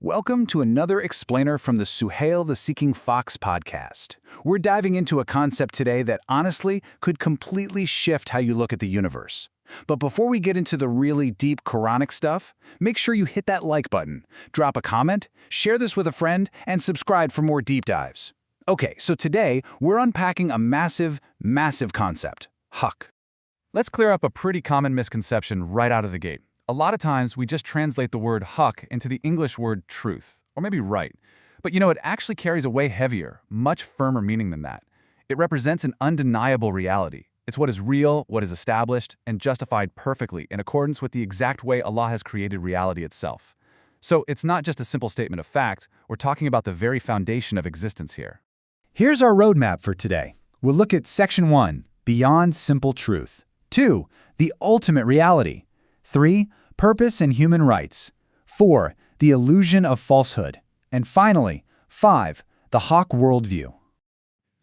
Welcome to another explainer from the Suhayl the Seeking Fox podcast. We're diving into a concept today that honestly could completely shift how you look at the universe. But before we get into the really deep Quranic stuff, make sure you hit that like button, drop a comment, share this with a friend, and subscribe for more deep dives. Okay, so today we're unpacking a massive concept, Haqq. Let's clear up a pretty common misconception right out of the gate. A lot of times we just translate the word Haqq into the English word truth, or maybe right. But it actually carries a way heavier, much firmer meaning than that. It represents an undeniable reality. It's what is real, what is established, and justified perfectly in accordance with the exact way Allah has created reality itself. So it's not just a simple statement of fact, we're talking about the very foundation of existence here. Here's our roadmap for today. We'll look at Section 1, Beyond Simple Truth. 2, The Ultimate Reality. 3, Purpose and Human Rights. 4, The Illusion of Falsehood. And finally, 5, The Haqq Worldview.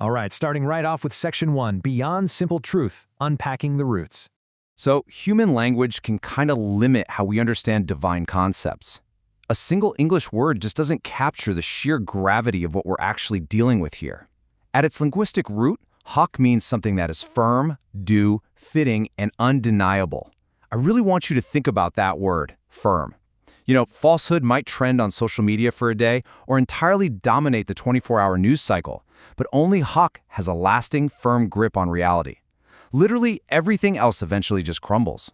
All right, starting right off with Section 1, Beyond Simple Truth, Unpacking the Roots. So, human language can kind of limit how we understand divine concepts. A single English word just doesn't capture the sheer gravity of what we're actually dealing with here. At its linguistic root, Haqq means something that is firm, due, fitting, and undeniable. I really want you to think about that word, firm. Falsehood might trend on social media for a day or entirely dominate the 24-hour news cycle, but only Haqq has a lasting, firm grip on reality. Literally, everything else eventually just crumbles.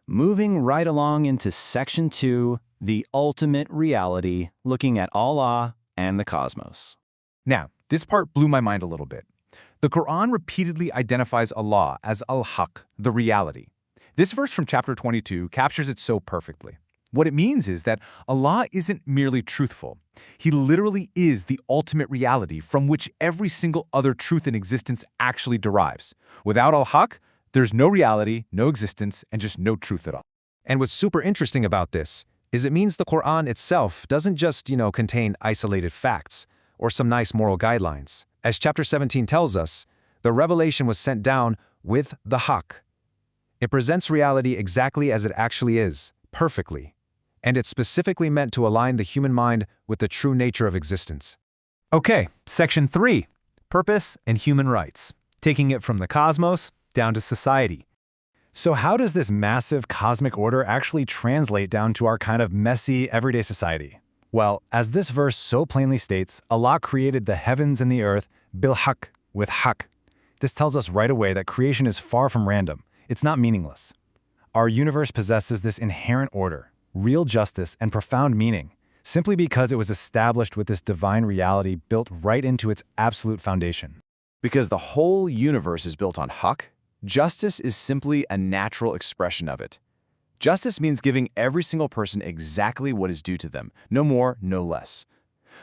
Moving right along into Section 2, The Ultimate Reality, looking at Allah and the cosmos. Now, this part blew my mind a little bit. The Qur'an repeatedly identifies Allah as Al-Haqq, the reality. This verse from chapter 22 captures it so perfectly. What it means is that Allah isn't merely truthful. He literally is the ultimate reality from which every single other truth in existence actually derives. Without Al-Haqq, there's no reality, no existence, and just no truth at all. And what's super interesting about this is it means the Qur'an itself doesn't just, contain isolated facts or some nice moral guidelines. As chapter 17 tells us, the revelation was sent down with the Haqq. It presents reality exactly as it actually is, perfectly. And it's specifically meant to align the human mind with the true nature of existence. Okay, Section 3, Purpose and Human Rights, taking it from the cosmos down to society. So how does this massive cosmic order actually translate down to our kind of messy, everyday society? Well, as this verse so plainly states, Allah created the heavens and the earth bil-Haqq, with Haqq. This tells us right away that creation is far from random. It's not meaningless. Our universe possesses this inherent order, real justice, and profound meaning, simply because it was established with this divine reality built right into its absolute foundation. Because the whole universe is built on Haqq, justice is simply a natural expression of it. Justice means giving every single person exactly what is due to them, no more, no less.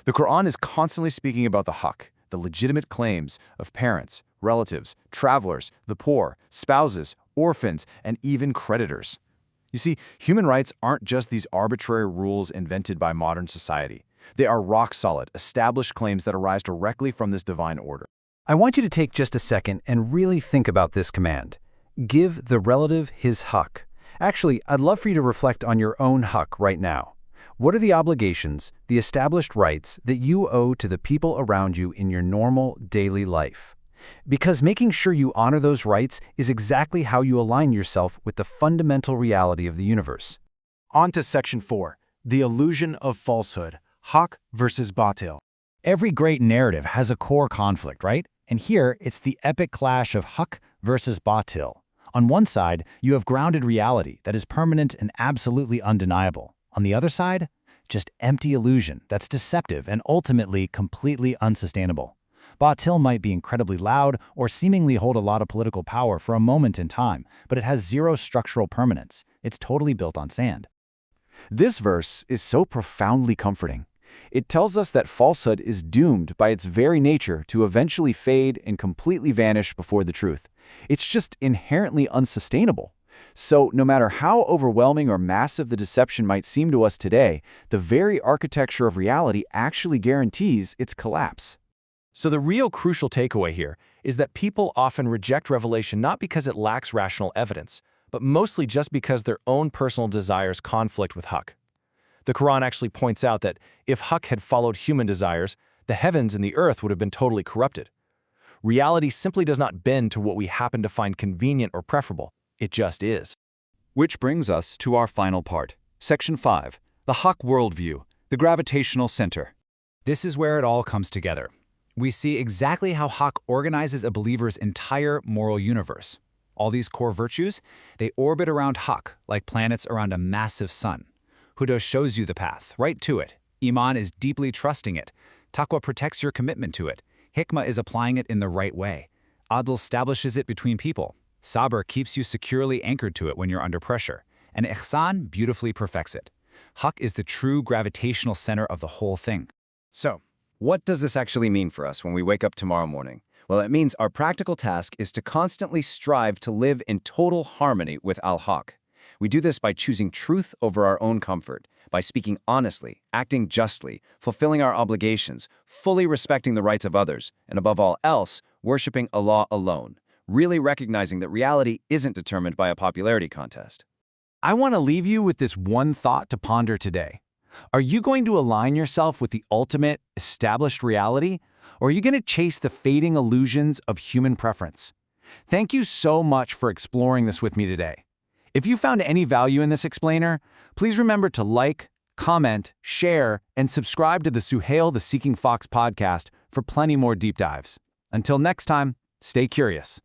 The Qur'an is constantly speaking about the Haqq, the legitimate claims of parents, relatives, travelers, the poor, spouses, orphans, and even creditors. You see, human rights aren't just these arbitrary rules invented by modern society. They are rock-solid, established claims that arise directly from this divine order. I want you to take just a second and really think about this command. Give the relative his haqq. Actually, I'd love for you to reflect on your own haqq right now. What are the obligations, the established rights that you owe to the people around you in your normal daily life? Because making sure you honor those rights is exactly how you align yourself with the fundamental reality of the universe. On to Section 4, The Illusion of Falsehood, Haqq versus Batil. Every great narrative has a core conflict, right? And here, it's the epic clash of Haqq versus Batil. On one side, you have grounded reality that is permanent and absolutely undeniable. On the other side, just empty illusion that's deceptive and ultimately completely unsustainable. Batil might be incredibly loud or seemingly hold a lot of political power for a moment in time, but it has zero structural permanence. It's totally built on sand. This verse is so profoundly comforting. It tells us that falsehood is doomed by its very nature to eventually fade and completely vanish before the truth. It's just inherently unsustainable. So no matter how overwhelming or massive the deception might seem to us today, the very architecture of reality actually guarantees its collapse. So the real crucial takeaway here is that people often reject revelation not because it lacks rational evidence, but mostly just because their own personal desires conflict with Haqq. The Qur'an actually points out that if Haqq had followed human desires, the heavens and the earth would have been totally corrupted. Reality simply does not bend to what we happen to find convenient or preferable. It just is. Which brings us to our final part, Section 5, the Haqq Worldview, the gravitational center. This is where it all comes together. We see exactly how Haqq organizes a believer's entire moral universe. All these core virtues, they orbit around Haqq like planets around a massive sun. Huda shows you the path, right to it. Iman is deeply trusting it. Taqwa protects your commitment to it. Hikmah is applying it in the right way. Adl establishes it between people. Sabr keeps you securely anchored to it when you're under pressure. And Ihsan beautifully perfects it. Haqq is the true gravitational center of the whole thing. So, what does this actually mean for us when we wake up tomorrow morning? Well, it means our practical task is to constantly strive to live in total harmony with Al-Haqq. We do this by choosing truth over our own comfort, by speaking honestly, acting justly, fulfilling our obligations, fully respecting the rights of others, and above all else, worshiping Allah alone, really recognizing that reality isn't determined by a popularity contest. I want to leave you with this one thought to ponder today. Are you going to align yourself with the ultimate, established reality, or are you going to chase the fading illusions of human preference? Thank you so much for exploring this with me today. If you found any value in this explainer, please remember to like, comment, share, and subscribe to the Suhayl the Seeking Fox podcast for plenty more deep dives. Until next time, stay curious.